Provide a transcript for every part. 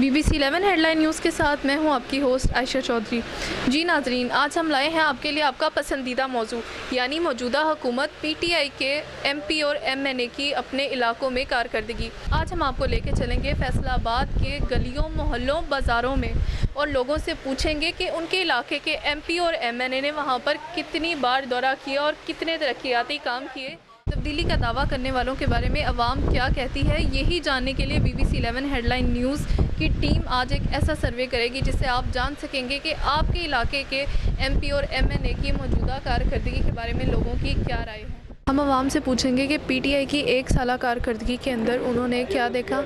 BBC 11 headline news के साथ मैं हूं आपकी होस्ट आयशा चौधरी। जी नाजरीन, आज हम लाए हैं आपके लिए आपका पसंदीदा मौजू यानी मौजूदा हुकूमत PTI के MP और MNA की अपने इलाकों में कारकर्दगी। आज हम आपको लेके चलेंगे फैसलाबाद के गलियों, मोहल्लों, बाज़ारों में और लोगों से पूछेंगे कि उनके इलाके के MP और MNA ने वहाँ पर कितनी बार दौरा किया और कितने तरक्याती काम किए। तब्दीली का दावा करने वालों के बारे में अवाम क्या कहती है, यही जानने के लिए BBC 11 हेडलाइन न्यूज़ की टीम आज एक ऐसा सर्वे करेगी जिससे आप जान सकेंगे कि आपके इलाके के MP और MNA की मौजूदा कारकर्दगी के बारे में लोगों की क्या राय है। हम अवाम से पूछेंगे कि PTI की एक साला कारकर्दगी के अंदर उन्होंने क्या देखा।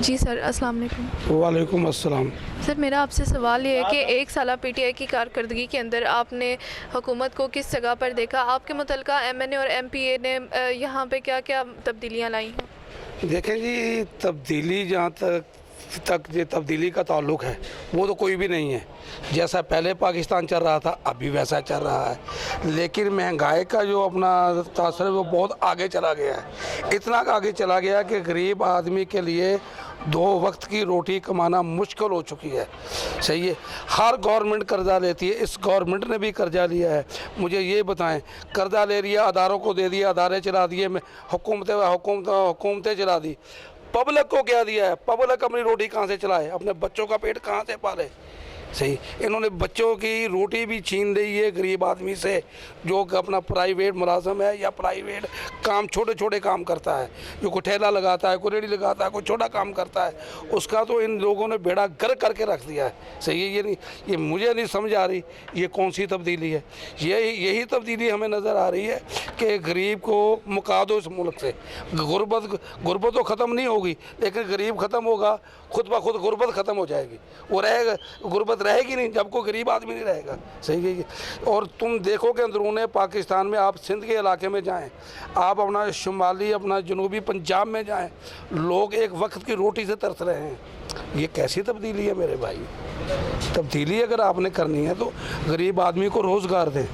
जी सर, अस्सलाम वालेकुम। वालेकुम अस्सलाम। सर, मेरा आपसे सवाल ये है कि एक साला PTI की कारकर्दगी के अंदर आपने हुकूमत को किस जगह पर देखा, आपके मुतल्लिका MNA और MPA ने यहाँ पे क्या क्या तब्दीलियाँ लाई हैं। देखें जी, तब्दीली जहाँ तक ये तब्दीली का ताल्लुक़ है वो तो कोई भी नहीं है। जैसा पहले पाकिस्तान चल रहा था अभी वैसा चल रहा है, लेकिन महंगाई का जो अपना तासर है वो बहुत आगे चला गया है। इतना आगे चला गया कि गरीब आदमी के लिए 2 वक्त की रोटी कमाना मुश्किल हो चुकी है। सही है, हर गवर्नमेंट कर्जा लेती है, इस गवर्नमेंट ने भी कर्जा लिया है। मुझे ये बताएं, कर्जा ले लिया, अदारों को दे दिया, अदारे चला दिए, हुकूमतें चला दी, पब्लिक को क्या दिया है? पब्लिक अपनी रोटी कहाँ से चलाए, अपने बच्चों का पेट कहाँ से पाले। सही, इन्होंने बच्चों की रोटी भी छीन ली है गरीब आदमी से, जो अपना प्राइवेट मुलाजम है या प्राइवेट काम, छोटे छोटे काम करता है, जो कोई ठेला लगाता है, कोई रेडी लगाता है, कोई छोटा काम करता है, उसका तो इन लोगों ने बेड़ा गर्क करके रख दिया है। सही है, ये मुझे नहीं समझ आ रही ये कौन सी तब्दीली है। यही तब्दीली हमें नज़र आ रही है कि गरीब को मुका दो इस मुल्क से। गुर्बत तो ख़त्म नहीं होगी, लेकिन गरीब ख़त्म होगा, खुद ब खुद गुर्बत ख़त्म हो जाएगी। वो रहेगा, गुर्बत रहेगी नहीं जब कोई गरीब आदमी नहीं रहेगा। सही है। और तुम देखो कि अंदरूने पाकिस्तान में, आप सिंध के इलाके में जाएं, आप अपना शुमाली, अपना जनूबी पंजाब में जाएं, लोग एक वक्त की रोटी से तरस रहे हैं। ये कैसी तब्दीली है मेरे भाई? तब्दीली अगर आपने करनी है तो गरीब आदमी को रोज़गार दें,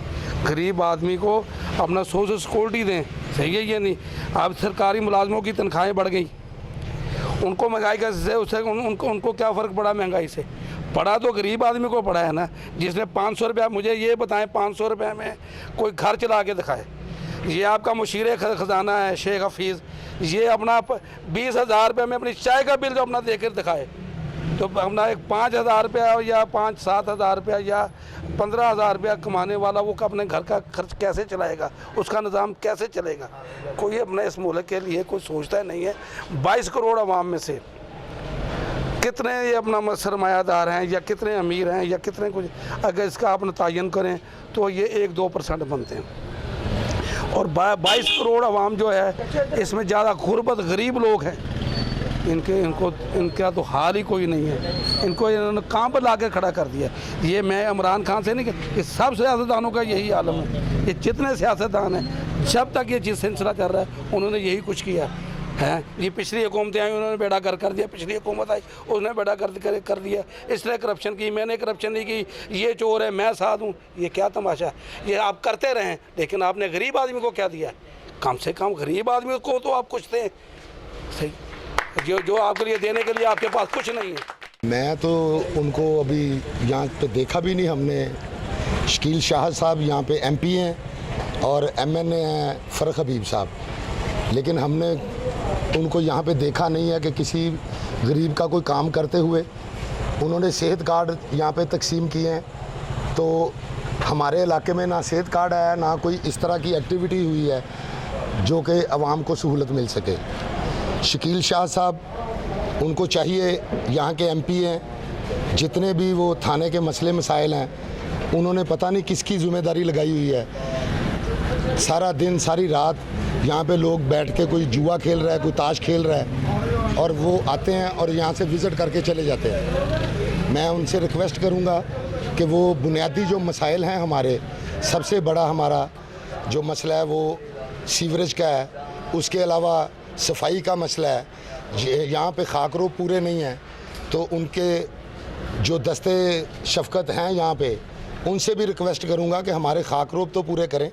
गरीब आदमी को अपना सोशल सिक्योरिटी दें। सही है, ये नहीं आप सरकारी मुलाजमों की तनख्वाहें बढ़ गई, उनको महंगाई का उससे उनको क्या फ़र्क पड़ा? महंगाई से पड़ा तो गरीब आदमी को पड़ा है ना, जिसने 500 रुपया, मुझे ये बताएं 500 रुपये में कोई घर चला के दिखाए। ये आपका मुशीर ख़जाना है शेख हफीज़, ये अपना 20,000 रुपये में अपनी चाय का बिल जो अपना दे कर दिखाए, तो अपना एक 5,000 रुपया या 5-7 हज़ार रुपया या 15,000 रुपया कमाने वाला वो अपने घर का खर्च कैसे चलाएगा, उसका निज़ाम कैसे चलेगा? कोई अपने इस मुल्क के लिए कोई सोचता नहीं है। 22 करोड़ आवाम में से कितने ये अपना सरमायादार हैं या कितने अमीर हैं या कितने कुछ, अगर इसका आप तयन करें तो ये 1-2% बनते हैं। और 22 करोड़ आवाम जो है, इसमें ज़्यादा गुरबत गरीब लोग हैं, इनका तो हाल ही कोई नहीं है। इनको इन्होंने कहाँ पर ला के खड़ा कर दिया। ये मैं इमरान खान से नहीं कहता, ये सब सियासतदानों का यही आलम है। ये जितने सियासतदान हैं, जब तक ये जिस सिलसिला चल रहा है उन्होंने यही कुछ किया है। ये पिछली हुकूमतें आई, उन्होंने बेड़ा गर्क कर दिया, पिछली हुकूमत आई उसने बेड़ा गर्क कर दिया। इसने करप्शन की, मैंने करप्शन नहीं की, ये चोर है मैं साथ हूँ। ये क्या तमाशा? ये आप करते रहें, लेकिन आपने गरीब आदमी को क्या दिया? कम से कम गरीब आदमी को तो आप कुछ दें। सही, जो आपके लिए देने के लिए आपके पास कुछ नहीं है। मैं तो उनको अभी यहाँ पे देखा भी नहीं हमने। शकील शाह साहब यहाँ पे MP हैं और MNA हैं फ़र्रुख हबीब साहब, लेकिन हमने उनको यहाँ पे देखा नहीं है कि किसी गरीब का कोई काम करते हुए। उन्होंने सेहत कार्ड यहाँ पे तकसीम किए हैं, तो हमारे इलाके में ना सेहत कार्ड आया, ना कोई इस तरह की एक्टिविटी हुई है जो कि आवाम को सहूलत मिल सके। शकील शाह साहब, उनको चाहिए, यहाँ के MP हैं, जितने भी वो थाने के मसले मसाइल हैं, उन्होंने पता नहीं किसकी ज़िम्मेदारी लगाई हुई है। सारा दिन सारी रात यहाँ पे लोग बैठ के, कोई जुआ खेल रहा है, कोई ताश खेल रहा है, और वो आते हैं और यहाँ से विज़िट करके चले जाते हैं। मैं उनसे रिक्वेस्ट करूँगा कि वो बुनियादी जो मसाइल हैं हमारे, सबसे बड़ा हमारा जो मसला है वो सीवरेज का है, उसके अलावा सफाई का मसला है। यहाँ पे खाकरो पूरे नहीं हैं, तो उनके जो दस्ते शफ़क़त हैं यहाँ पे, उनसे भी रिक्वेस्ट करूँगा कि हमारे खाकरोब तो पूरे करें।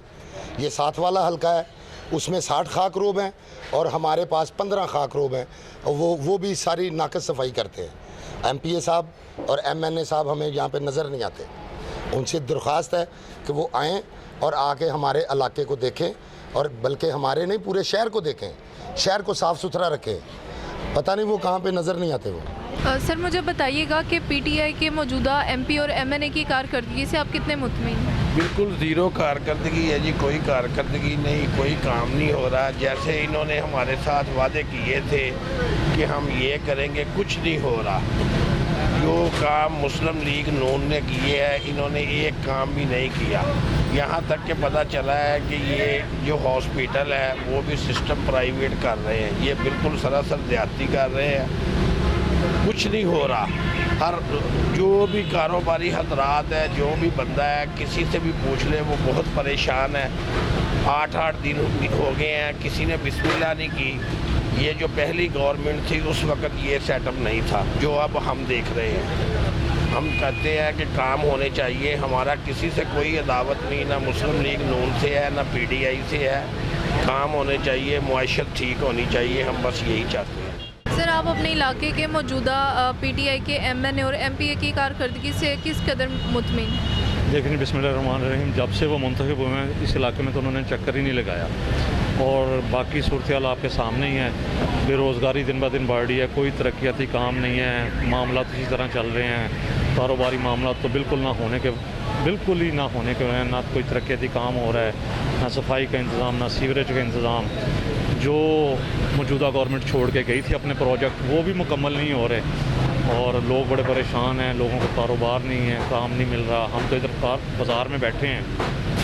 ये 7 वाला हल्का है, उसमें 60 खाकरोब हैं और हमारे पास 15 खाकरोब हैं, और वो भी सारी नाकस सफाई करते हैं। MPA साहब और MNA साहब हमें यहाँ पे नज़र नहीं आते। उनसे दरख्वास्त है कि वो आएँ और आके हमारे इलाके को देखें, और बल्कि हमारे नहीं पूरे शहर को देखें, शहर को साफ़ सुथरा रखें। पता नहीं वो कहाँ पे नज़र नहीं आते वो। सर मुझे बताइएगा कि PTI के मौजूदा MP और MNA की कारकर्दगी से आप कितने मुतमईन हैं? बिल्कुल ज़ीरो कारकर्दगी है जी, कोई कारकर्दगी नहीं, कोई काम नहीं हो रहा। जैसे इन्होंने हमारे साथ वादे किए थे कि हम ये करेंगे, कुछ नहीं हो रहा। जो काम मुस्लिम लीग नून ने किए हैं, इन्होंने एक काम भी नहीं किया। यहाँ तक कि पता चला है कि ये जो हॉस्पिटल है वो भी सिस्टम प्राइवेट कर रहे हैं। ये बिल्कुल सरासर ज़्यादती कर रहे हैं, कुछ नहीं हो रहा। हर जो भी कारोबारी हजरात है, जो भी बंदा है, किसी से भी पूछ ले, वो बहुत परेशान है। 8-8 दिन हो गए हैं, किसी ने बिस्मिल्लाह नहीं की। ये जो पहली गवर्नमेंट थी उस वक़्त ये सेटअप नहीं था जो अब हम देख रहे हैं। हम कहते हैं कि काम होने चाहिए। हमारा किसी से कोई अदावत नहीं, ना मुस्लिम लीग नून से है, ना PTI से है। काम होने चाहिए, मुआशरत ठीक होनी चाहिए, हम बस यही चाहते हैं। सर आप अपने इलाके के मौजूदा PTI के MNA और MPA की कारकर्दगी से किस कदर मुतमईन हैं? देखिए बिस्मिल्लाहिर्रहमानिर्रहीम, जब से वो मुंतखब हुए हैं इस इलाके में तो उन्होंने चक्कर ही नहीं लगाया, और बाकी सूरत आपके सामने ही है। बेरोज़गारी दिन ब दिन बढ़ रही है, कोई तरक्याती काम नहीं है, मामला इसी तरह चल रहे हैं। कारोबारी मामला तो बिल्कुल ही ना होने के हैं, ना कोई तरक्याती काम हो रहा है, ना सफाई का इंतज़ाम, ना सीवरेज का इंतज़ाम। जो मौजूदा गवर्नमेंट छोड़ के गई थी अपने प्रोजेक्ट, वो भी मुकम्मल नहीं हो रहे, और लोग बड़े परेशान हैं। लोगों को कारोबार नहीं है, काम नहीं मिल रहा। हम तो इधर बाज़ार में बैठे हैं।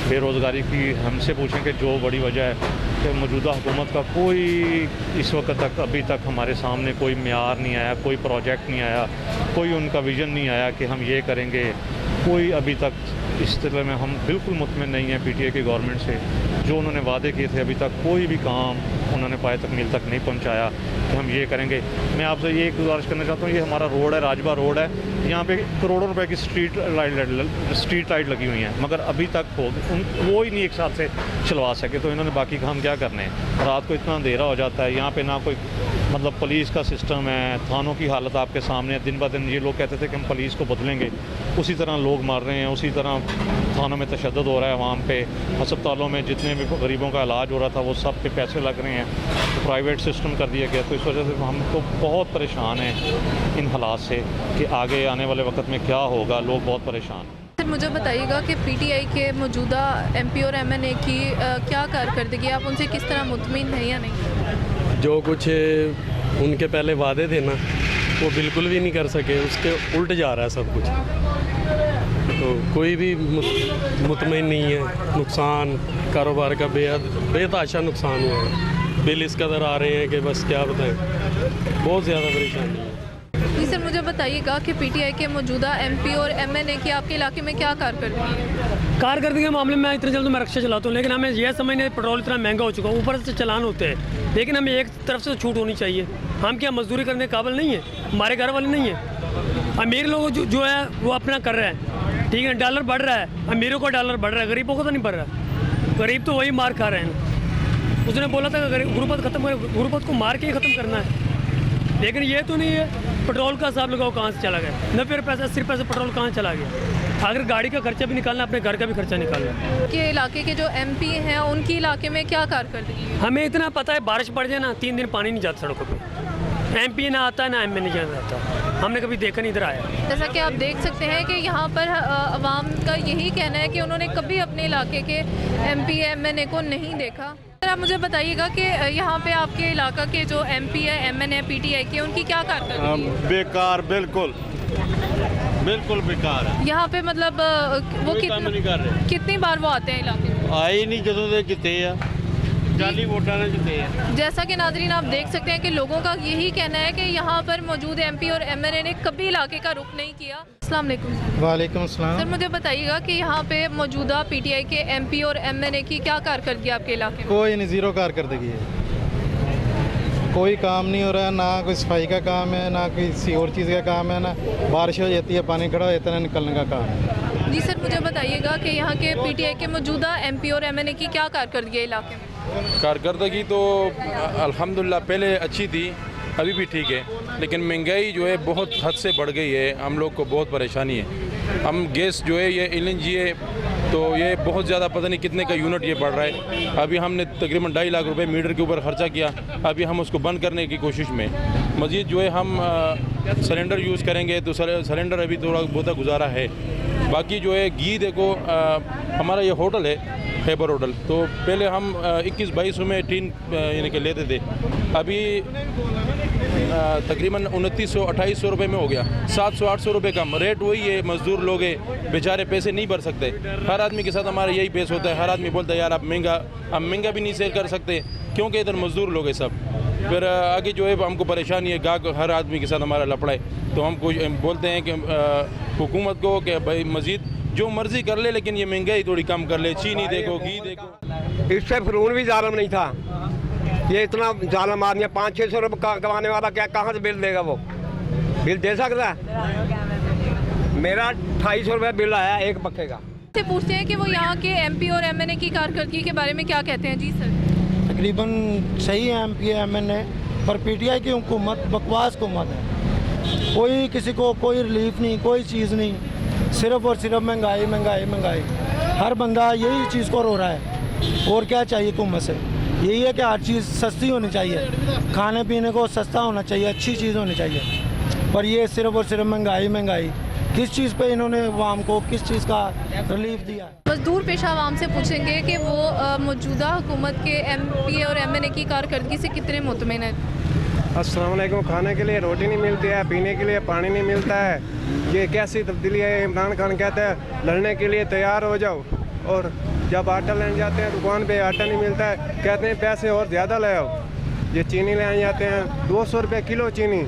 बेरोज़गारी की हमसे पूछें कि जो बड़ी वजह है कि मौजूदा हुकूमत का कोई इस वक्त तक अभी तक हमारे सामने कोई म्यार नहीं आया, कोई प्रोजेक्ट नहीं आया, कोई उनका विज़न नहीं आया कि हम ये करेंगे। कोई अभी तक इस तरह में हम बिल्कुल मुतमिन नहीं हैं PTI की गवर्नमेंट से। जो उन्होंने वादे किए थे अभी तक कोई भी काम उन्होंने पाए तक मील तक नहीं पहुंचाया कि हम ये करेंगे। मैं आपसे ये एक गुजारिश करना चाहता हूँ, ये हमारा रोड है, राजबा रोड है, यहाँ पे करोड़ों रुपए की स्ट्रीट लाइट लगी हुई हैं, मगर अभी तक वो ही नहीं एक साथ से चलवा सके। तो इन्होंने बाकी काम क्या करने हैं? रात को इतना अंधेरा हो जाता है, यहाँ पे ना कोई मतलब पुलिस का सिस्टम है, थानों की हालत आपके सामने है। दिन ब दिन ये लोग कहते थे कि हम पुलिस को बदलेंगे, उसी तरह लोग मार रहे हैं, उसी तरह थानों में तशद्दुद हो रहा है अवाम पे। अस्पतालों में जितने भी गरीबों का इलाज हो रहा था वो सब पे पैसे लग रहे हैं, तो प्राइवेट सिस्टम कर दिया गया। तो इस वजह से हम तो बहुत परेशान हैं इन हालात से कि आगे आने वाले वक्त में क्या होगा। लोग बहुत परेशान हैं। सर मुझे बताइएगा कि PTI के मौजूदा MP और MNA की क्या कारकर्दगी, आप उनसे किस तरह मुतमईन हैं या नहीं? जो कुछ उनके पहले वादे थे ना, वो बिल्कुल भी नहीं कर सके, उसके उल्ट जा रहा है सब कुछ। तो कोई भी मुतमईन नहीं है। नुकसान कारोबार का बेतहाशा नुकसान हुआ है। बिल इस कदर आ रहे हैं कि बस क्या बताएं, बहुत ज़्यादा परेशानी है। जी सर मुझे बताइएगा कि PTI के मौजूदा MP और MNA की आपके इलाके में क्या कारकर्दगी है? कारकर्दगी के मामले में इतने जल्द मैं रिक्शा चलाता हूँ, लेकिन हमें यह समझने पेट्रोल इतना महंगा हो चुका है, ऊपर से चलान होते हैं, लेकिन हमें एक तरफ से छूट होनी चाहिए। हम क्या मजदूरी करने के काबिल नहीं है? हमारे घर वाले नहीं है। अमीर लोग जो है वो अपना कर रहे हैं, ठीक है, डॉलर बढ़ रहा है, अमीरों का डॉलर बढ़ रहा है, गरीबों को तो नहीं बढ़ रहा। गरीब तो वही मार खा रहे हैं। उसने बोला था कि गुर्बत खत्म कर, गुर्बत को मार के ही ख़त्म करना है, लेकिन ये तो नहीं है। पेट्रोल का हिसाब लगाओ कहाँ से चला गया, 90 रुपये 80 रुपये से पेट्रोल कहाँ चला गया। अगर गाड़ी का खर्चा भी निकालना, अपने घर का भी खर्चा निकालना। के इलाके के जो MP हैं उनकी इलाके में क्या कारकर्दगी है? हमें इतना पता है, बारिश पड़ जाए ना 3 दिन पानी नहीं जाता सड़कों पे। MP ना आता है ना MNA नहीं जाता, हमने कभी देखा नहीं इधर आया। जैसा कि आप देख सकते हैं कि यहाँ पर अवाम का यही कहना है कि उन्होंने कभी अपने इलाके के MP MNA को नहीं देखा। सर आप मुझे बताइएगा कि यहाँ पे आपके इलाका के जो MP है MNA PTI के, उनकी क्या कारकर्दगी है? बेकार, बिल्कुल बेकार है। यहाँ पे मतलब वो कितनी बार वो आते हैं इलाके में? आए ही नहीं ਜਦੋਂ ਦੇ ਜਿੱਤੇ ਆ, जाली वोटा ने जिते हैं। जैसा कि नाज़रीन आप देख सकते हैं कि लोगों का यही कहना है कि यहाँ पर मौजूद MP और MNA ने कभी इलाके का रुख नहीं किया। अस्सलाम वालेकुम। वालेकुम अस्सलाम। सर मुझे बताइएगा कि यहाँ पे मौजूदा PTI के MP और MNA की क्या कारकर्दगी आपके इलाके में? कोई नहीं, ज़ीरो कारकर्दगी है। कोई काम नहीं हो रहा है, ना कोई सफाई का काम है, ना किसी और चीज़ का काम है, ना बारिश हो जाती है पानी खड़ा हो जाता है, ना निकलने का काम है। जी सर मुझे बताइएगा कि यहाँ के PTI के मौजूदा MP और MNA की क्या कारकर्दगी है इलाके में? कारकर्दगी तो अल्हम्दुलिल्लाह पहले अच्छी थी, अभी भी ठीक है, लेकिन महंगाई जो है बहुत हद से बढ़ गई है, हम लोग को बहुत परेशानी है। हम गैस जो है ये LNG है, तो ये बहुत ज़्यादा पता नहीं कितने का यूनिट ये बढ़ रहा है। अभी हमने तकरीबन 2.5 लाख रुपए मीटर के ऊपर खर्चा किया, अभी हम उसको बंद करने की कोशिश में। मज़ीद जो है हम सिलेंडर यूज़ करेंगे तो सिलेंडर अभी थोड़ा बहुत गुजारा है। बाकी जो है घी देखो, हमारा ये होटल है खैबर होटल, तो पहले हम 21-22 में टीन यानी कि लेते थे, अभी तकरीबन 2900-2800 रुपये में हो गया। 700-800 रुपये कम रेट वही है। मज़दूर लोग हैं बेचारे, पैसे नहीं भर सकते। हर आदमी के साथ हमारा यही पेश होता है। हर आदमी बोलता है यार आप महंगा भी नहीं सेल कर सकते, क्योंकि इधर मज़दूर लोग हैं सब। फिर आगे जो है हमको परेशानी है, गाहक हर आदमी के साथ हमारा लफड़ा है। तो हम बोलते हैं कि हुकूमत को कि भाई मज़ीद जो मर्ज़ी कर ले, लेकिन ये महंगाई थोड़ी कम कर ले। चीनी देखो, घी देखो। इससे फिरौन भी जालिम नहीं था, ये इतना जालिम आदमी है। 500-600 रुपये कमाने वाला क्या कहाँ से बिल देगा? वो बिल दे सकता है? मेरा 250 रुपये बिल आया एक पक्के का। से पूछते हैं कि वो यहाँ के MP और MNA की कारकर्दगी के बारे में क्या कहते हैं। जी सर, तकरीबन सही है MP MNA, पर PTI की हुकूमत बकवास हुकूमत है। कोई किसी को कोई रिलीफ नहीं, कोई चीज़ नहीं, सिर्फ और सिर्फ महंगाई महंगाई महंगाई। हर बंदा यही चीज़ को रो रहा है। और क्या चाहिए हुकूमत से? यही है कि हर चीज़ सस्ती होनी चाहिए, खाने पीने को सस्ता होना चाहिए, अच्छी चीज़ होनी चाहिए। पर ये सिर्फ और सिर्फ महंगाई महंगाई। किस चीज़ पे इन्होंने आवाम को किस चीज़ का रिलीफ दिया? मजदूर पेशा आवाम से पूछेंगे कि वो मौजूदा हुकूमत के MP और MNA की कारकर्दगी से कितने मुतमिन हैं। अस्सलाम वालेकुम। खाने के लिए रोटी नहीं मिलती है, पीने के लिए पानी नहीं मिलता है। ये कैसी तब्दीली है? इमरान खान कहता है लड़ने के लिए तैयार हो जाओ, और जब आटा लेने जाते हैं दुकान पे आटा नहीं मिलता है, कहते हैं पैसे और ज़्यादा ले आओ। ये चीनी लेने जाते हैं 200 रुपये किलो चीनी।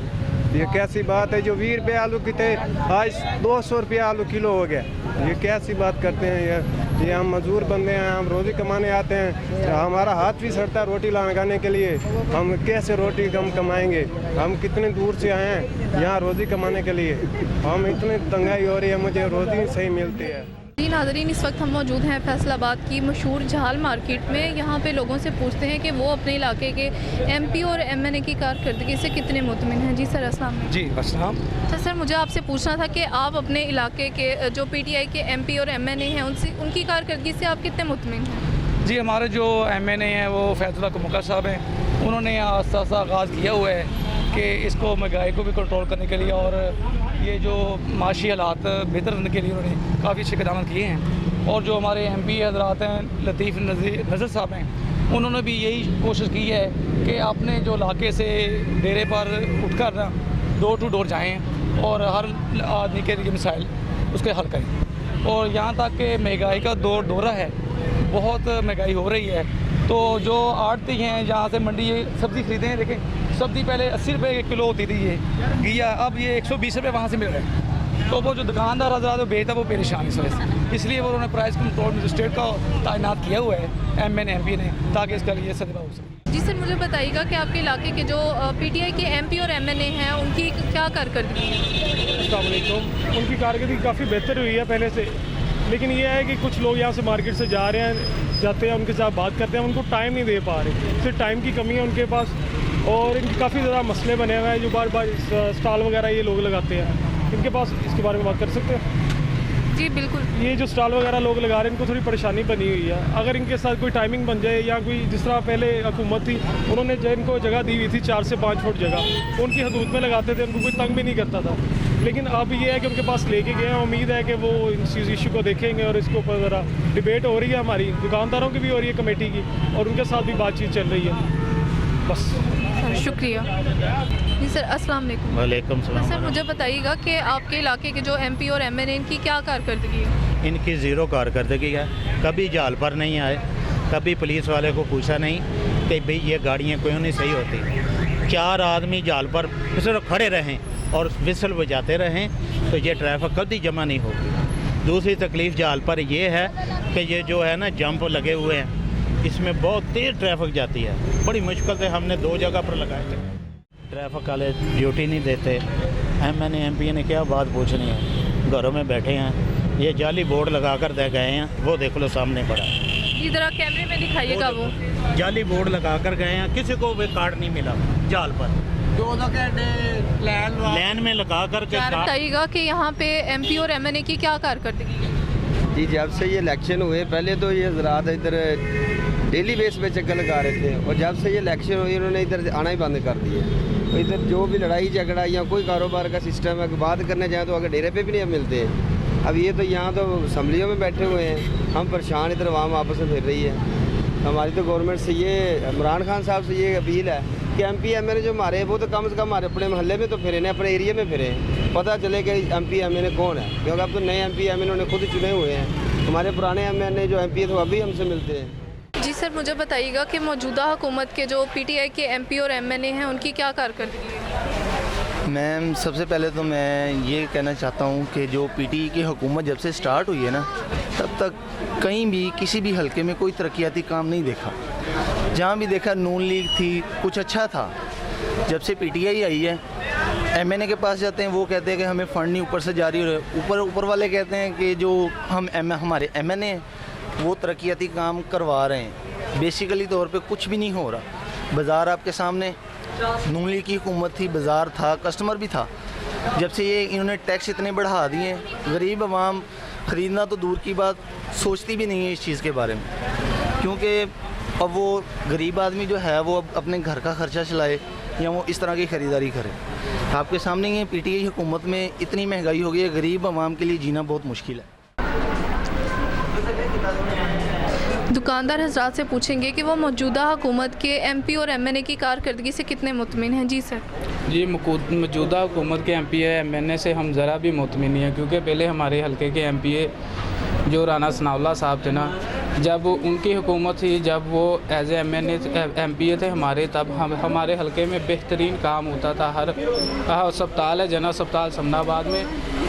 ये कैसी बात है? जो 20 रुपये आलू की थे, आज 200 रुपये आलू किलो हो गया। ये कैसी बात करते हैं? ये हम मजदूर बंदे हैं, हम रोज़ी कमाने आते हैं, हमारा हाथ भी सड़ता है रोटी लगाने के लिए। हम कैसे रोटी हम कमाएंगे? हम कितने दूर से आए हैं यहाँ रोज़ी कमाने के लिए। हम इतनी तंगाई हो रही है, मुझे रोज़ी सही मिलती है। जी नाज़रीन, इस वक्त हम मौजूद हैं फैसलाबाद की मशहूर झाल मार्केट में। यहाँ पे लोगों से पूछते हैं कि वो अपने इलाके के MP और MNA की कारकर्दगी से कितने मुतमिन हैं। जी सर, अस्सलाम वालेकुम। जी अस्सलाम। अच्छा सर, मुझे आपसे पूछना था कि आप अपने इलाके के जो PTI के MP और MNA हैं उनकी कारकर्दगी से आप कितने मुतमिन हैं? जी हमारे जो MNA हैं वो फैज़ुल्लाह कुमुक्का साहब हैं। उन्होंने आस्ता आस्ता आगाज़ किया हुआ है कि इसको महंगाई को भी कंट्रोल करने के लिए और ये जो माशी हालात बेहतर करने के लिए उन्होंने काफ़ी अच्छे इक़दाम किए हैं। और जो हमारे MP हज़रात हैं, लतीफ़ नज़र साहब हैं, उन्होंने भी यही कोशिश की है कि आपने जो इलाके से डेरे पर उठकर ना डोर टू डोर जाएँ और हर आदमी के लिए मिसाइल उसके हल करें। और यहाँ तक कि महंगाई का दौरा है, बहुत महंगाई हो रही है। तो जो आड़ती हैं जहाँ से मंडी ये सब्ज़ी खरीदे हैं, देखें सब्ज़ी पहले 80 रुपये किलो होती थी ये घिया, अब ये 120 रुपये वहाँ से मिल रहे हैं। तो वो जो दुकानदार हज़रात वो बेचता वो परेशान इस वजह से, इसलिए वो उन्होंने प्राइस कंट्रोल मजिस्ट्रेट का तैनात किया हुआ है MNA MP ने, ताकि इसका लिए सदबा हो सके। जी सर, मुझे बताइएगा कि आपके इलाके के जो PTI के MP और MNA हैं उनकी क्या कारकर्दगी है? अस्सलाम वालेकुम। उनकी कारकर्दगी काफ़ी बेहतर हुई है पहले से, लेकिन ये है कि कुछ लोग यहाँ से मार्केट से जाते हैं, उनके साथ बात करते हैं, उनको टाइम नहीं दे पा रहे। सिर्फ टाइम की कमी है उनके पास, और इनके काफ़ी ज़्यादा मसले बने हुए हैं जो बार बार स्टॉल वगैरह ये लोग लगाते हैं। इनके पास इसके बारे में बात कर सकते हैं? जी बिल्कुल। ये जो स्टॉल वगैरह लोग लगा रहे हैं, इनको थोड़ी परेशानी बनी हुई है। अगर इनके साथ कोई टाइमिंग बन जाए, या कोई जिस तरह पहले हुकूमत थी उन्होंने जो इनको जगह दी हुई थी 4 से 5 फुट जगह, उनकी हदूद में लगाते थे, उनको कोई तंग भी नहीं करता था। लेकिन अब ये है कि उनके पास लेके गए हैं, उम्मीद है कि वो इस इशू को देखेंगे और इसके ऊपर ज़रा डिबेट हो रही है, हमारी दुकानदारों की भी हो रही है, कमेटी की, और उनके साथ भी बातचीत चल रही है। बस शुक्रिया। जी सर, अस्सलाम वालेकुम। वालेकुम सलाम। सर मुझे बताइएगा कि आपके इलाके के जो MP और MNA इनकी क्या कारकर्दगी है? इनकी ज़ीरो कारकर्दगी है। कभी जाल पर नहीं आए, कभी पुलिस वाले को पूछा नहीं कि भाई ये गाड़ियाँ क्यों नहीं सही होती। 4 आदमी जाल पर सिर्फ खड़े रहें और विसल बजाते रहें तो ये ट्रैफिक कभी जमा नहीं होगी। दूसरी तकलीफ़ जाल पर ये है कि ये जो है ना जंप लगे हुए हैं, इसमें बहुत तेज़ ट्रैफिक जाती है। बड़ी मुश्किल से हमने 2 जगह पर लगाए थे। ट्रैफिक वाले ड्यूटी नहीं देते। MNA MP ने क्या बात पूछनी है, घरों में बैठे हैं। ये जाली बोर्ड लगा कर दे गए हैं, वो देख लो सामने पड़ा। इधर आप कैमरे में दिखाइएगा। वो जाली बोर्ड लगा कर गए हैं, किसी को भी कार्ड नहीं मिला जाल पर। लाइन में लगा कर के बताइएगा कि यहाँ पे एमपी और एमएनए की क्या कारकर्दगी है? जी जब से ये इलेक्शन हुए, पहले तो ये ज़रात इधर डेली बेस पे चक्कर लगा रहे थे, और जब से ये इलेक्शन हुई इन्होंने इधर आना ही बंद कर दिया। तो इधर जो भी लड़ाई झगड़ा या कोई कारोबार का सिस्टम है, बात करने जाए तो अगर डेरे पे भी नहीं मिलते हैं। अब ये तो यहाँ तो असम्बलियों में बैठे हुए हैं, हम परेशान, इधर आवाम आपस में फिर रही है। हमारी तो गवर्नमेंट से ये, इमरान खान साहब से ये अपील है कि एमपी एमएनए जो हमारे वो तो कम से कम हमारे अपने मोहल्ले में तो फिरे ना, अपने एरिया में फिरे, पता चले कि एमपी एमएनए कौन है, क्योंकि अब तो नए एमपी एमएनए उन्होंने खुद चुने हुए हैं। हमारे पुराने एमएनए जो एमपी थे वो अभी हमसे मिलते हैं। जी सर, मुझे बताइएगा कि मौजूदा हुकूमत के जो पीटीआई के एमपी और एमएनए हैं उनकी क्या कारकर्दगी है? मैम सबसे पहले तो मैं ये कहना चाहता हूँ कि जो पीटीआई की हुकूमत जब से स्टार्ट हुई है ना, तब तक कहीं भी किसी भी हलके में कोई तरक्याती काम नहीं देखा। जहाँ भी देखा नून लीग थी, कुछ अच्छा था। जब से पीटीआई आई है, एमएनए के पास जाते हैं, वो कहते हैं कि हमें फ़ंड नहीं ऊपर से जारी हो रहे। ऊपर वाले कहते हैं कि जो हमारे एमएनए वो तरक्याती काम करवा रहे हैं। बेसिकली तौर पे कुछ भी नहीं हो रहा। बाज़ार आपके सामने, नून लीग की हुकूमत थी, बाज़ार था, कस्टमर भी था। जब से ये इन्होंने टैक्स इतने बढ़ा दिए, गरीब आवाम ख़रीदना तो दूर की बात, सोचती भी नहीं है इस चीज़ के बारे में, क्योंकि अब वो गरीब आदमी जो है वो अब अपने घर का ख़र्चा चलाए या वो इस तरह की ख़रीदारी करे। आपके सामने ये पीटीआई हुकूमत में इतनी महंगाई हो गई है, गरीब आवाम के लिए जीना बहुत मुश्किल है। दुकानदार हजरात से पूछेंगे कि वो मौजूदा हुकूमत के एमपी और एमएनए की कारकर्दगी से कितने मुतमिन हैं। जी सर। जी, मौजूदा हुकूमत के एमपी एमएनए से हम ज़रा भी मुतमिन नहीं हैं, क्योंकि पहले हमारे हलके के एमपी जो राना सनाउल्लाह साहब थे ना, जब उनकी हुकूमत थी, जब वो एज ए एमपी थे हमारे, तब हमारे हलके में बेहतरीन काम होता था। हर अस्पताल है, जन अस्पताल समनाबाद में,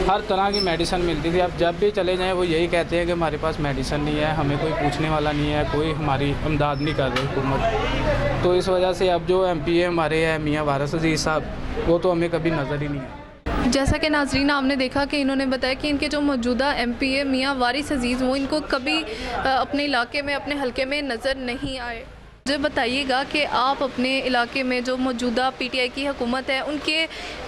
हर तरह की मेडिसिन मिलती थी। अब जब भी चले जाएं वो यही कहते हैं कि हमारे पास मेडिसिन नहीं है, हमें कोई पूछने वाला नहीं है, कोई हमारी इमदाद नहीं कर रही हुकूमत। तो इस वजह से अब जो एमपी हमारे हैं मियाँ वारिस अजीज़ साहब, वो तो हमें कभी नज़र ही नहीं है। जैसा कि नाजरीन आपने देखा कि इन्होंने बताया कि इनके जो मौजूदा एमपी है मियाँ वारिस अजीज़, वो इनको कभी अपने इलाके में, अपने हलके में नज़र नहीं आए। मुझे बताइएगा कि आप अपने इलाके में जो मौजूदा पीटीआई की हुकूमत है उनके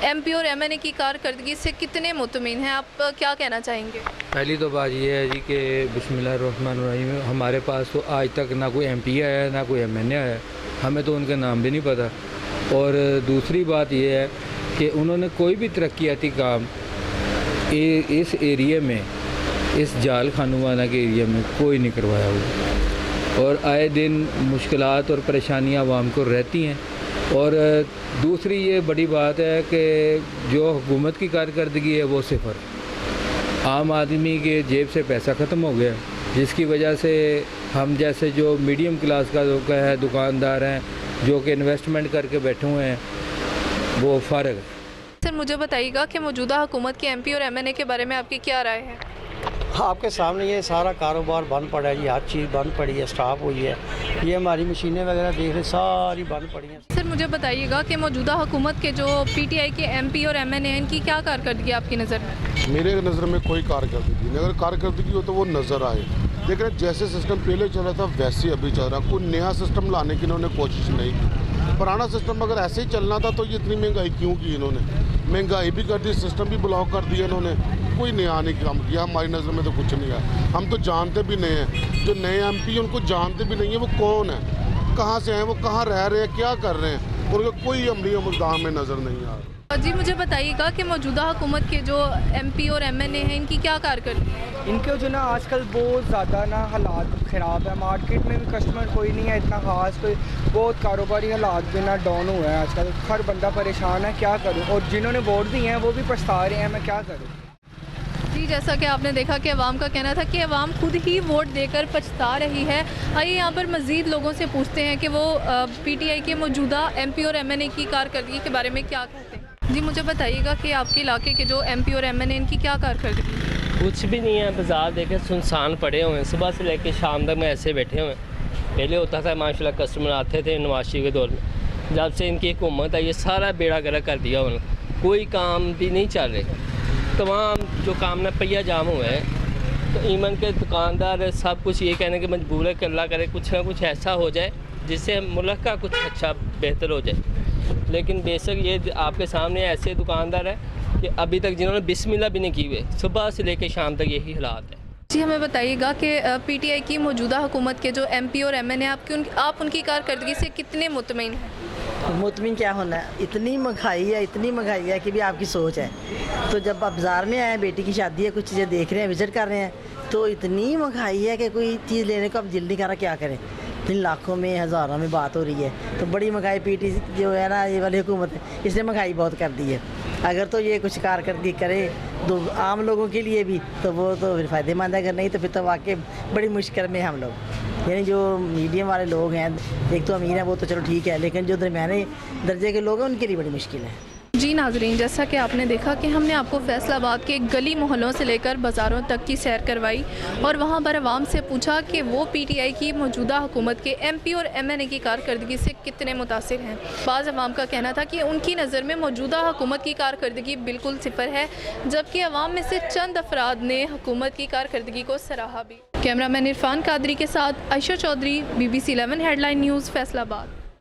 एमपी और एमएनए की कारकर्दगी से कितने मुतमिन हैं, आप क्या कहना चाहेंगे? पहली तो बात यह है जी कि बिस्मिल्लाहिर्रहमानिर्रहीम, हमारे पास तो आज तक ना कोई एमपी आया है ना कोई एमएनए आया है, हमें तो उनके नाम भी नहीं पता। और दूसरी बात यह है कि उन्होंने कोई भी तरक्याती काम इस एरिया में, इस जाल खानुवाना के एरिया में कोई नहीं करवाया हुआ, और आए दिन मुश्किलात और परेशानियां आवाम को रहती हैं। और दूसरी ये बड़ी बात है कि जो हुकूमत की कारकर्दगी है वो सिफर। आम आदमी के जेब से पैसा ख़त्म हो गया, जिसकी वजह से हम जैसे जो मीडियम क्लास का जो है दुकानदार हैं, जो कि इन्वेस्टमेंट करके बैठे हुए हैं, वो फारग है। सर, मुझे बताइएगा कि मौजूदा हुकूमत के एमपी और एमएनए के बारे में आपकी क्या राय है? आपके सामने ये सारा कारोबार बंद पड़ा है जी, हर चीज़ बंद पड़ी है, स्टॉप हुई है। ये हमारी मशीनें वगैरह देख रहे सारी बंद पड़ी हैं। सर, मुझे बताइएगा कि मौजूदा हुकूमत के जो पीटीआई के एमपी और एमएनए हैं, इनकी क्या कारकर्दगी आपकी नज़र में? मेरे नज़र में कोई कारकर्दगी नहीं। अगर कारकर्दगी हो तो वो नज़र आए, लेकिन जैसे सिस्टम पहले चल रहा था वैसे अभी चल रहा। कोई नया सिस्टम लाने की इन्होंने कोशिश नहीं की। पुराना सिस्टम अगर ऐसे ही चलना था तो ये इतनी महंगाई क्यों की इन्होंने? महंगाई भी कर दी, सिस्टम भी ब्लॉक कर दिया इन्होंने, कोई नया नहीं काम किया। हमारी नज़र में तो कुछ नहीं है, हम तो जानते भी नहीं हैं। जो नए एमपी उनको जानते भी नहीं है, वो कौन है, कहाँ से हैं, वो कहाँ रह रहे हैं, क्या कर रहे हैं, उनका कोई अमली मुद्दाम में नज़र नहीं आ रहा। जी, मुझे बताइएगा कि मौजूदा हुकूमत के जो एमपी और एमएनए हैं, इनकी क्या कारकर्दगी है? इनके जो ना आजकल बहुत ज़्यादा ना हालात ख़राब है, मार्केट में भी कस्टमर कोई नहीं है इतना ख़ास, कोई बहुत कारोबारी हालात भी ना डाउन हुआ है आजकल, हर बंदा परेशान है, क्या करूँ। और जिन्होंने वोट दिए हैं वो भी पछता रहे हैं, मैं क्या करूँ। जी, जैसा कि आपने देखा कि अवाम का कहना था कि अवाम खुद ही वोट देकर पछता रही है। आइए यहाँ पर मज़ीद लोगों से पूछते हैं कि वो पीटीआई के मौजूदा एमपी और एमएनए की कारकर्दगी के बारे में क्या कहते हैं। जी, मुझे बताइएगा कि आपके इलाके के जो एमपी और एमएनए, इनकी क्या कारकर्दगी? कुछ भी नहीं है, बाज़ार देखे सुनसान पड़े हुए हैं, सुबह से लेकर शाम तक में ऐसे बैठे हुए हैं। पहले होता था माशाल्लाह कस्टमर आते थे नवाज शरीफ के दौर में, जब से इनकी हुकूमत है ये सारा बेड़ा गर्क कर दिया उन्होंने, कोई काम भी नहीं चल रहे, तमाम जो काम ना पहिया जाम हुआ है। तो ईमन के दुकानदार सब कुछ ये कहने के मजबूर है कि अल्लाह करे कुछ ना कुछ ऐसा हो जाए जिससे मुल्क का कुछ अच्छा बेहतर हो जाए। लेकिन बेशक ये आपके सामने ऐसे दुकानदार है कि अभी तक जिन्होंने बिस्मिल्लाह भी नहीं की हुए, सुबह से लेकर शाम तक यही हालात है। जी हमें बताइएगा कि पीटीआई की मौजूदा हुकूमत के जो एमपी और एमएनए आप उनकी कारकर्दगी से कितने मुतमईन हैं? मुतमिन क्या होना है, इतनी महंगाई है कि भी आपकी सोच है। तो जब आप बाज़ार में आए, बेटी की शादी है, कुछ चीज़ें देख रहे हैं, विज़िट कर रहे हैं, तो इतनी महंगाई है कि कोई चीज़ लेने को अब दिल नहीं कर रहा, क्या करें। इन लाखों में हज़ारों में बात हो रही है, तो बड़ी महंगाई पीटी जो है ना, ये वाली हुकूमत है, इसने महंगाई बहुत कर दी है। अगर तो ये कुछ कारकर्दगी करे तो आम लोगों के लिए भी तो वो तो फिर फ़ायदेमंद है, अगर नहीं तो फिर तो वाकई बड़ी मुश्किल में हम लोग। यानी जो मीडियम वाले लोग हैं, एक तो अमीर है वो तो चलो ठीक है, लेकिन जो दरमियाने दर्जे के लोग हैं उनके लिए बड़ी मुश्किल है। जी नाजरीन, जैसा कि आपने देखा कि हमने आपको फैसलाबाद के गली मोहल्लों से लेकर बाज़ारों तक की सैर करवाई और वहाँ पर आवाम से पूछा कि वो पीटीआई की मौजूदा हुकूमत के एमपी और एमएनए की कारकर्दगी से कितने मुतासिर हैं। बाज़ अवाम का कहना था कि उनकी नज़र में मौजूदा हुकूमत की कारकर्दगी बिल्कुल सिफर है, जबकि अवाम में से चंद अफराद ने हुकूमत की कारकर्दगी को सराहा भी। कैमरामैन इरफान कादरी के साथ Ayesha Chaudhry, BBC 11 headline news, Faisalabad.